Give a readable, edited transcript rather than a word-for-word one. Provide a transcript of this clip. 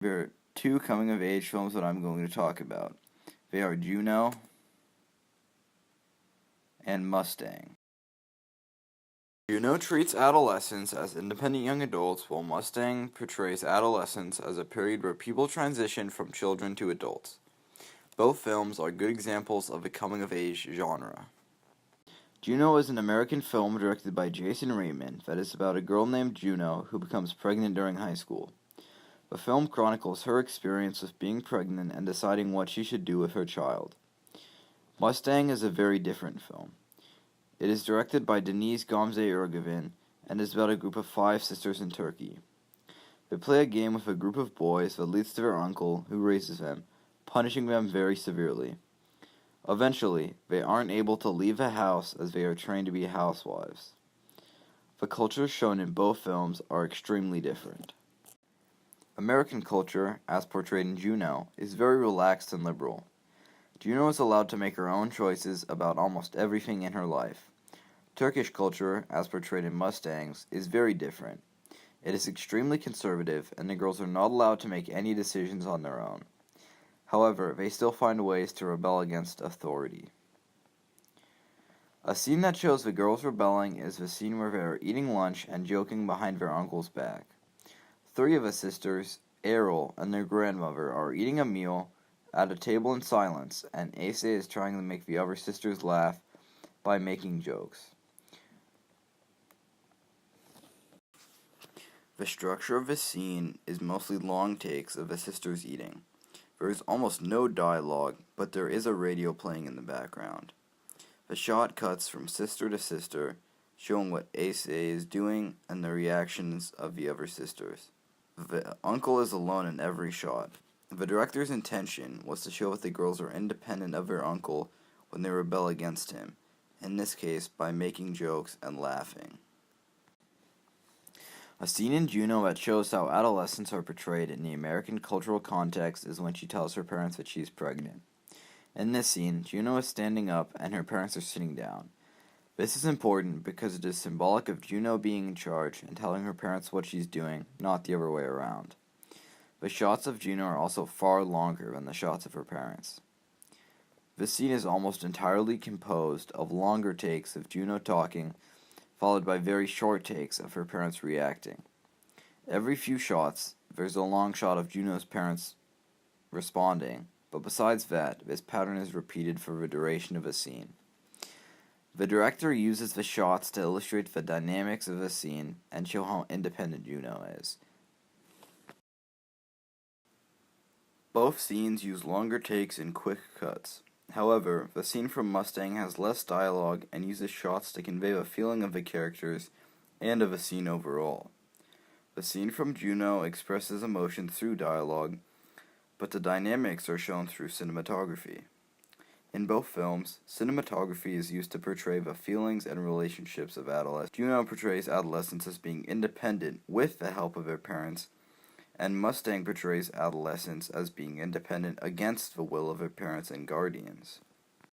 There are two coming-of-age films that I'm going to talk about. They are Juno and Mustang. Juno treats adolescents as independent young adults, while Mustang portrays adolescence as a period where people transition from children to adults. Both films are good examples of the coming-of-age genre. Juno is an American film directed by Jason Reitman that is about a girl named Juno who becomes pregnant during high school. The film chronicles her experience with being pregnant and deciding what she should do with her child. Mustang is a very different film. It is directed by Deniz Gamze-Ergüven and is about a group of 5 sisters in Turkey. They play a game with a group of boys that leads to their uncle, who raises them, punishing them very severely. Eventually, they aren't able to leave the house as they are trained to be housewives. The cultures shown in both films are extremely different. American culture, as portrayed in Juno, is very relaxed and liberal. Juno is allowed to make her own choices about almost everything in her life. Turkish culture, as portrayed in Mustangs, is very different. It is extremely conservative, and the girls are not allowed to make any decisions on their own. However, they still find ways to rebel against authority. A scene that shows the girls rebelling is the scene where they are eating lunch and joking behind their uncle's back. 3 of the sisters, Errol, and their grandmother are eating a meal at a table in silence, and Ase is trying to make the other sisters laugh by making jokes. The structure of the scene is mostly long takes of the sisters eating. There is almost no dialogue, but there is a radio playing in the background. The shot cuts from sister to sister, showing what Ase is doing and the reactions of the other sisters. The uncle is alone in every shot. The director's intention was to show that the girls are independent of their uncle when they rebel against him, in this case by making jokes and laughing. A scene in Juno that shows how adolescents are portrayed in the American cultural context is when she tells her parents that she's pregnant. In this scene, Juno is standing up and her parents are sitting down. This is important because it is symbolic of Juno being in charge and telling her parents what she's doing, not the other way around. The shots of Juno are also far longer than the shots of her parents. This scene is almost entirely composed of longer takes of Juno talking, followed by very short takes of her parents reacting. Every few shots, there's a long shot of Juno's parents responding, but besides that, this pattern is repeated for the duration of a scene. The director uses the shots to illustrate the dynamics of the scene and show how independent Juno is. Both scenes use longer takes and quick cuts. However, the scene from Mustang has less dialogue and uses shots to convey the feeling of the characters and of the scene overall. The scene from Juno expresses emotion through dialogue, but the dynamics are shown through cinematography. In both films, cinematography is used to portray the feelings and relationships of adolescents. Juno portrays adolescents as being independent with the help of their parents, and Mustang portrays adolescents as being independent against the will of their parents and guardians.